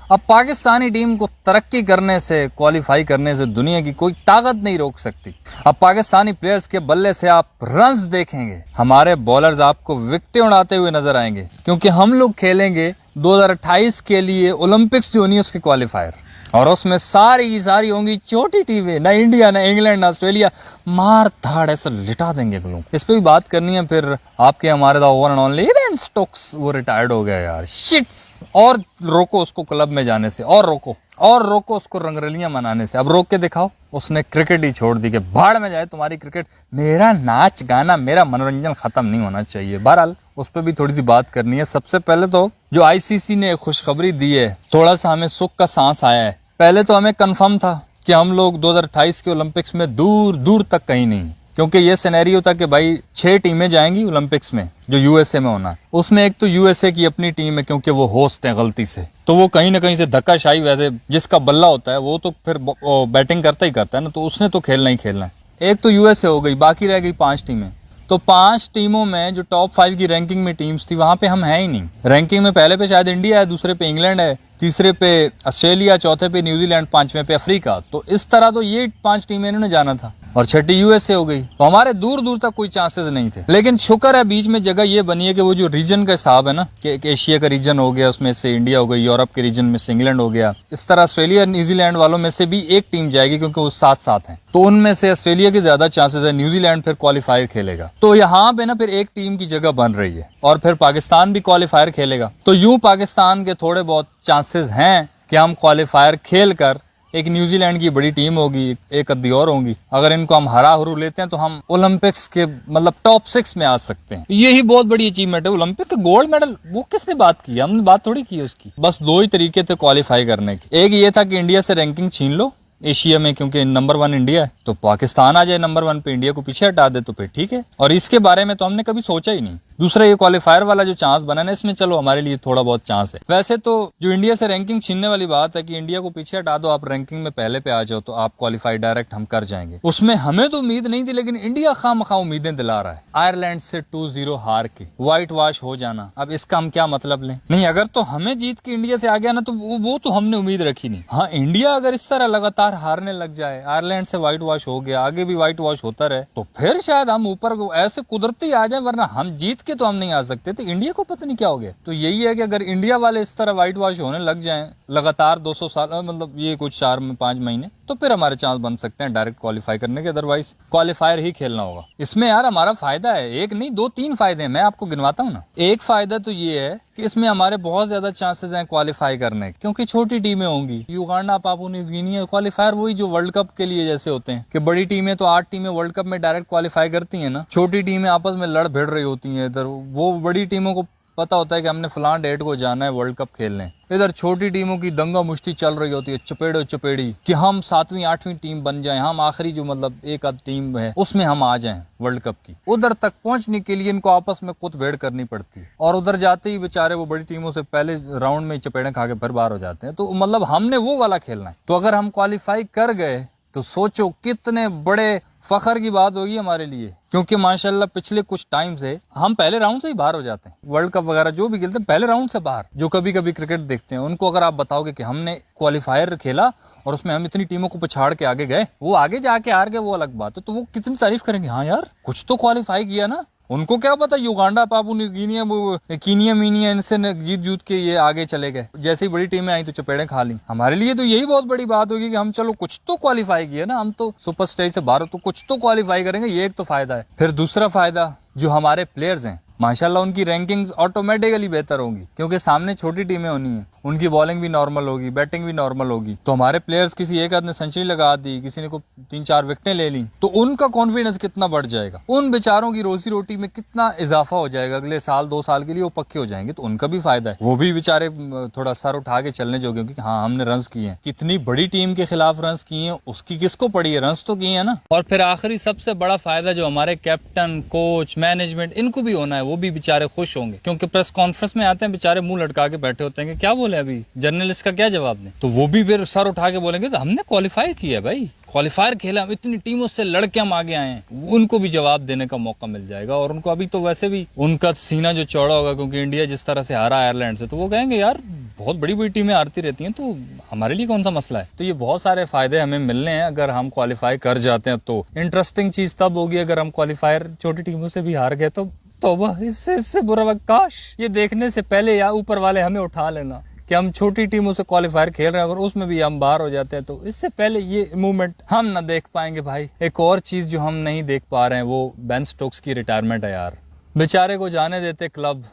अब पाकिस्तानी टीम को तरक्की करने से, क्वालिफाई करने से दुनिया की कोई ताकत नहीं रोक सकती। अब पाकिस्तानी प्लेयर्स के बल्ले से आप रन्स देखेंगे, हमारे बॉलर्स आपको विकेटें उड़ाते हुए नजर आएंगे, क्योंकि हम लोग खेलेंगे 2028 के लिए ओलंपिक्स जो नहीं उसके क्वालिफायर, और उसमें सारी की सारी होंगी छोटी टीमें, ना इंडिया, ना इंग्लैंड, ना ऑस्ट्रेलिया। मार धाड़ ऐसे लिटा देंगे लोग। इस पे भी बात करनी है। फिर आपके हमारे the over and only Ben Stokes, वो रिटायर्ड हो गया यार, शिट्स। और रोको उसको क्लब में जाने से, और रोको उसको रंगरलियां मनाने से। अब रोक के दिखाओ। उसने क्रिकेट ही छोड़ दी कि भाड़ में जाए तुम्हारी क्रिकेट, मेरा नाच गाना, मेरा मनोरंजन खत्म नहीं होना चाहिए। बहरहाल उस पर भी थोड़ी सी बात करनी है। सबसे पहले तो जो आईसीसी ने खुशखबरी दी है, थोड़ा सा हमें सुख का सांस आया है। पहले तो हमें कंफर्म था कि हम लोग 2028 के ओलंपिक्स में दूर दूर तक कहीं नहीं, क्योंकि ये सिनेरियो था कि भाई 6 टीमें जाएंगी ओलंपिक्स में, जो यूएसए में होना है। उसमें एक तो यूएसए की अपनी टीम है, क्योंकि वो होस्ट है गलती से, तो वो कहीं ना कहीं से धक्काशाही, वैसे जिसका बल्ला होता है वो तो फिर बैटिंग करता ही करता है ना, तो उसने तो खेलना ही खेलना है। एक तो यूएसए हो गई, बाकी रह गई 5 टीमें। तो 5 टीमों में जो टॉप 5 की रैंकिंग में टीम्स थी, वहां पे हम हैं ही नहीं। रैंकिंग में पहले पे शायद इंडिया है, दूसरे पे इंग्लैंड है, तीसरे पे ऑस्ट्रेलिया, चौथे पे न्यूजीलैंड, 5वें पे अफ्रीका। तो इस तरह तो ये 5 टीमें इन्होंने जाना था, और छठी यूएसए हो गई। तो हमारे दूर दूर तक कोई चांसेस नहीं थे। लेकिन शुक्र है बीच में जगह ये बनी है कि वो जो रीजन का हिसाब है ना, कि एशिया का रीजन हो गया, उसमें से इंडिया हो गई, यूरोप के रीजन में से इंग्लैंड हो गया, इस तरह ऑस्ट्रेलिया न्यूजीलैंड वालों में से भी एक टीम जाएगी, क्योंकि वो साथ साथ हैं। तो उनमें से ऑस्ट्रेलिया के ज्यादा चांसेस है, न्यूजीलैंड फिर क्वालिफायर खेलेगा। तो यहाँ पे ना फिर एक टीम की जगह बन रही है, और फिर पाकिस्तान भी क्वालिफायर खेलेगा। तो यूं पाकिस्तान के थोड़े बहुत चांसेस हैं कि हम क्वालिफायर खेल कर, एक न्यूजीलैंड की बड़ी टीम होगी, एक अद्दी और होंगी, अगर इनको हम हरा हरू लेते हैं तो हम ओलंपिक्स के मतलब टॉप 6 में आ सकते हैं। यही बहुत बड़ी अचीवमेंट है। ओलंपिक का गोल्ड मेडल वो किसने बात की, हमने बात थोड़ी की उसकी। बस 2 ही तरीके थे क्वालिफाई करने के। एक ये था कि इंडिया से रैंकिंग छीन लो एशिया में, क्योंकि नंबर 1 इंडिया है, तो पाकिस्तान आ जाए नंबर 1 पे, इंडिया को पीछे हटा दे तो फिर ठीक है। और इसके बारे में तो हमने कभी सोचा ही नहीं। दूसरा ये क्वालिफायर वाला जो चांस बना ना, इसमें चलो हमारे लिए थोड़ा बहुत चांस है। वैसे तो जो इंडिया से रैंकिंग छीनने वाली बात है कि इंडिया को पीछे हटा दो, आप रैंकिंग में पहले पे आ जाओ तो आप क्वालिफाई डायरेक्ट हम कर जाएंगे, उसमें हमें तो उम्मीद नहीं थी। लेकिन इंडिया खामखा उम्मीदें दिला रहा है। आयरलैंड से 2-0 हार के व्हाइट वॉश हो जाना, अब इसका हम क्या मतलब लें? नहीं, अगर तो हमें जीत के इंडिया से आ गया ना, तो वो तो हमने उम्मीद रखी नहीं। हाँ, इंडिया अगर इस तरह लगातार हारने लग जाए, आयरलैंड से व्हाइट वॉश हो गया, आगे भी व्हाइट वॉश होता रहे, तो फिर शायद हम ऊपर ऐसे कुदरती आ जाए, वरना हम जीत के तो हम नहीं आ सकते। तो इंडिया को पता नहीं क्या हो गया। तो यही है कि अगर इंडिया वाले इस तरह व्हाइट वॉश होने लग जाएं लगातार 200 साल, मतलब ये कुछ 4-5 महीने, तो फिर हमारे चांस बन सकते हैं डायरेक्ट क्वालिफाई करने के। अदरवाइज क्वालिफायर ही खेलना होगा। इसमें यार हमारा फायदा है, एक नहीं 2-3 फायदे हैं, मैं आपको गिनवाता हूँ ना। एक फायदा तो ये है कि इसमें हमारे बहुत ज्यादा चांसेस हैं क्वालिफाई करने के, क्योंकि छोटी टीमें होंगी। Uganda, Papua New Guinea, qualifier वही जो वर्ल्ड कप के लिए जैसे होते हैं कि बड़ी टीमें तो 8 टीमें वर्ल्ड कप में डायरेक्ट क्वालिफाई करती हैं ना, छोटी टीमें आपस में लड़ भिड़ रही होती हैं। इधर वो बड़ी टीमों को पता होता है कि हमने फलां डेट को जाना है वर्ल्ड कप खेलने, इधर छोटी टीमों की दंगा मुश्ती चल रही होती है, चपेड़ो चपेड़ी, कि हम 7वीं 8वीं टीम बन जाएं, हम आखिरी जो मतलब एक आध टीम है उसमें हम आ जाएं वर्ल्ड कप की। उधर तक पहुंचने के लिए इनको आपस में कुतभेड़ करनी पड़ती है, और उधर जाते ही बेचारे वो बड़ी टीमों से पहले राउंड में चपेड़े खा के फिर बाहर हो जाते हैं। तो मतलब हमने वो वाला खेलना है। तो अगर हम क्वालिफाई कर गए तो सोचो कितने बड़े फखर की बात होगी हमारे लिए, क्योंकि माशाल्लाह पिछले कुछ टाइम से हम पहले राउंड से ही बाहर हो जाते हैं। वर्ल्ड कप वगैरह जो भी खेलते हैं पहले राउंड से बाहर। जो कभी कभी क्रिकेट देखते हैं उनको अगर आप बताओगे कि हमने क्वालिफायर खेला और उसमें हम इतनी टीमों को पछाड़ के आगे गए, वो आगे जाके हार गए, वो अलग बात है, तो वो कितनी तारीफ करेंगे, हाँ यार कुछ तो क्वालिफाई किया ना। उनको क्या पता युगांडा, पापुआ न्यू गिनी, वो कीनिया मीनिया, इनसे जीत जूत के ये आगे चले गए। जैसे ही बड़ी टीमें आई तो चपेड़े खा ली। हमारे लिए तो यही बहुत बड़ी बात होगी कि हम चलो कुछ तो क्वालिफाई किया ना, हम तो सुपर स्टेज से बाहर, तो कुछ तो क्वालिफाई करेंगे, ये एक तो फायदा है। फिर दूसरा फायदा, जो हमारे प्लेयर्स हैं माशाल्लाह उनकी रैंकिंग्स ऑटोमेटिकली बेहतर होंगी, क्योंकि सामने छोटी टीमें होनी है, उनकी बॉलिंग भी नॉर्मल होगी, बैटिंग भी नॉर्मल होगी। तो हमारे प्लेयर्स, किसी एक आदमी ने सेंचुरी लगा दी, किसी ने को 3-4 विकेटें ले ली, तो उनका कॉन्फिडेंस कितना बढ़ जाएगा, उन बेचारों की रोजी रोटी में कितना इजाफा हो जाएगा, अगले साल 2 साल के लिए वो पक्के हो जाएंगे। तो उनका भी फायदा है, वो भी बेचारे थोड़ा सर उठा के चलने जोगे, क्योंकि हाँ हमने रन्स किए हैं, कितनी बड़ी टीम के खिलाफ रन्स किए हैं, उसकी किसको पड़ी है, रन्स तो किए हैं ना। और फिर आखिरी सबसे बड़ा फायदा जो हमारे कैप्टन, कोच, मैनेजमेंट, इनको भी होना है, वो भी बेचारे खुश होंगे, क्योंकि प्रेस कॉन्फ्रेंस में आते हैं बेचारे मुंह लटका के बैठे होते हैं कि क्या बोले अभी जर्नलिस्ट का क्या जवाब दें, तो वो भी फिर सर उठा के बोलेंगे तो हमने क्वालिफाई किया भाई, क्वालिफायर खेला, हम इतनी टीमों से लड़के हम आगे आए हैं, उनको भी जवाब देने का मौका मिल जाएगा। और उनको अभी तो वैसे भी उनका सीना जो चौड़ा होगा, क्योंकि इंडिया जिस तरह से हारा आयरलैंड से, तो वो कहेंगे यार बहुत बड़ी बड़ी टीमें हारती रहती हैं, तो हमारे लिए कौन सा मसला है। तो ये बहुत सारे फायदे हमें मिलने हैं अगर हम क्वालिफाई कर जाते हैं। तो इंटरेस्टिंग चीज तब होगी अगर हम क्वालिफायर छोटी टीमों से भी हार गए तो तौबा, इससे बुरा वक्त काश ये देखने से पहले या ऊपर वाले हमें उठा लेना कि हम छोटी टीमों से क्वालिफायर खेल रहे हैं, अगर उसमें भी हम बाहर हो जाते हैं तो इससे पहले ये मूवमेंट हम ना देख पाएंगे भाई। एक और चीज जो हम नहीं देख पा रहे हैं वो बेन स्टोक्स की रिटायरमेंट है यार। बेचारे को जाने देते, क्लब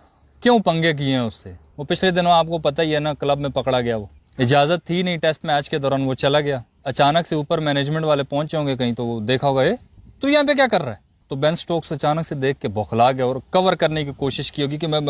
क्यों पंगे किए हैं उससे। वो पिछले दिनों आपको पता ही है ना, क्लब में पकड़ा गया, वो इजाजत थी नहीं टेस्ट मैच के दौरान, वो चला गया। अचानक से ऊपर मैनेजमेंट वाले पहुंचे होंगे कहीं, तो वो देखा होगा ये तो यहाँ पे क्या कर रहा है। तो बेन स्टोक्स अचानक से देख के बौखला गया और कवर करने की कोशिश की होगी कि मैं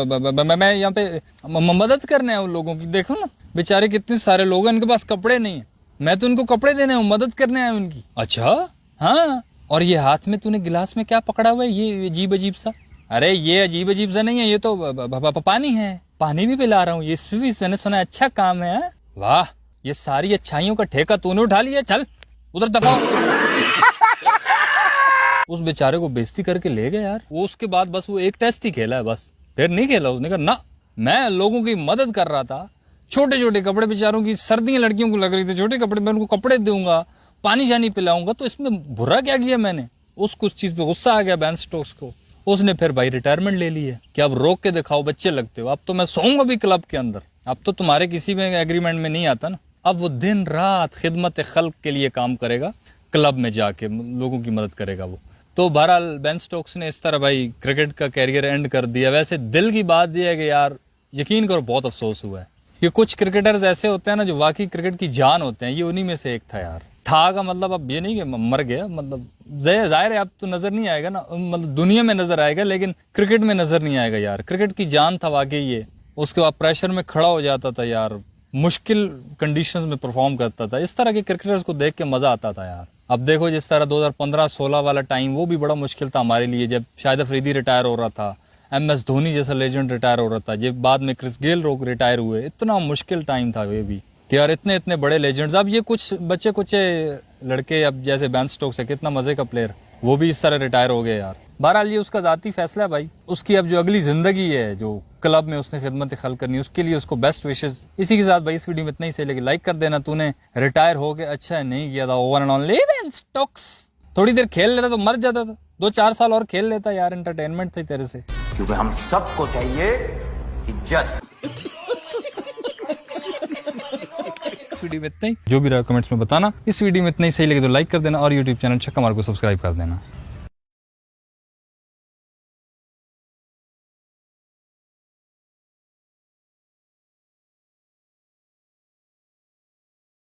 यहाँ पे मदद करने आया उन लोगों की। देखो ना बेचारे कितने सारे लोग हैं, इनके पास कपड़े नहीं है, मैं तो उनको कपड़े देने हूँ, मदद करने आया उनकी। अच्छा हाँ, और ये हाथ में तूने गिलास में क्या पकड़ा हुआ है, ये अजीब अजीब सा। अरे ये अजीब अजीब सा नहीं है, ये तो पानी है, पानी भी पिला रहा हूँ, ये इसमें भी मैंने सुना अच्छा काम है। वाह, ये सारी अच्छाइयों का ठेका तूने उठा लिया, चल उधर दफा। उस बेचारे को बेइज्जती करके ले गए यार। वो उसके बाद बस वो एक टेस्ट ही खेला है, बस फिर नहीं खेला उसने। कहा ना, मैं लोगों की मदद कर रहा था, छोटे छोटे कपड़े बेचारों की, सर्दियां लड़कियों को लग रही थी, छोटे कपड़े, मैं उनको कपड़े दूंगा, पानी शानी पिलाऊंगा, तो इसमें बुरा क्या किया मैंने। उस कुछ चीज पे गुस्सा आ गया बेन स्टोक्स को, उसने फिर भाई रिटायरमेंट ले ली है कि अब रोक के दिखाओ, बच्चे लगते हो, अब तो मैं सोऊंगा भी क्लब के अंदर, अब तो तुम्हारे किसी में एग्रीमेंट में नहीं आता ना। अब वो दिन रात खिदमत खल्क के लिए काम करेगा, क्लब में जाके लोगों की मदद करेगा वो। तो बहरहाल बेन स्टोक्स ने इस तरह भाई क्रिकेट का कैरियर एंड कर दिया। वैसे दिल की बात यह है कि यार यकीन करो बहुत अफसोस हुआ है। ये कुछ क्रिकेटर्स ऐसे होते हैं ना जो वाकई क्रिकेट की जान होते हैं, ये उन्हीं में से एक था यार। था का मतलब अब ये नहीं कि मर गया, मतलब जाहिर है अब तो नजर नहीं आएगा ना, मतलब दुनिया में नजर आएगा लेकिन क्रिकेट में नजर नहीं आएगा यार। क्रिकेट की जान था वाकई ये। उसके बाद प्रेशर में खड़ा हो जाता था यार, मुश्किल कंडीशंस में परफॉर्म करता था। इस तरह के क्रिकेटर्स को देख के मजा आता था यार। अब देखो जिस तरह 2015-16 वाला टाइम, वो भी बड़ा मुश्किल था हमारे लिए, जब शाहिद अफरीदी रिटायर हो रहा था, MS धोनी जैसा लेजेंड रिटायर हो रहा था, जब बाद में क्रिस गेल रोग रिटायर हुए। इतना मुश्किल टाइम था ये भी कि यार इतने इतने बड़े लेजेंड्स। अब ये कुछ बच्चे कुछ लड़के, अब जैसे बेन स्टोक्स है, कितना मजे का प्लेयर, वो भी इस तरह रिटायर हो गए यार। बहरहाल ये उसका जाती फैसला है भाई, उसकी अब जो अगली जिंदगी है, जो क्लब में उसने खिदमत खल करनी, उसके लिए उसको बेस्ट विशेष। इसी के साथ भाई इस वीडियो में इतना ही सही लगे लाइक कर देना। तूने रिटायर हो के अच्छा नहीं किया था, over and only Ben Stokes. थोड़ी देर खेल लेता तो मर जाता था, 2-4 साल और खेल लेता यार, एंटरटेनमेंट थी तेरे से। क्योंकि हम सबको चाहिए इज्जत। इस वीडियो में इतना ही, जो भी रहा कमेंट्स में बताना। इस वीडियो में इतना ही सही लगे तो लाइक कर देना और यूट्यूब चैनल छक्का मार को सब्सक्राइब कर देना।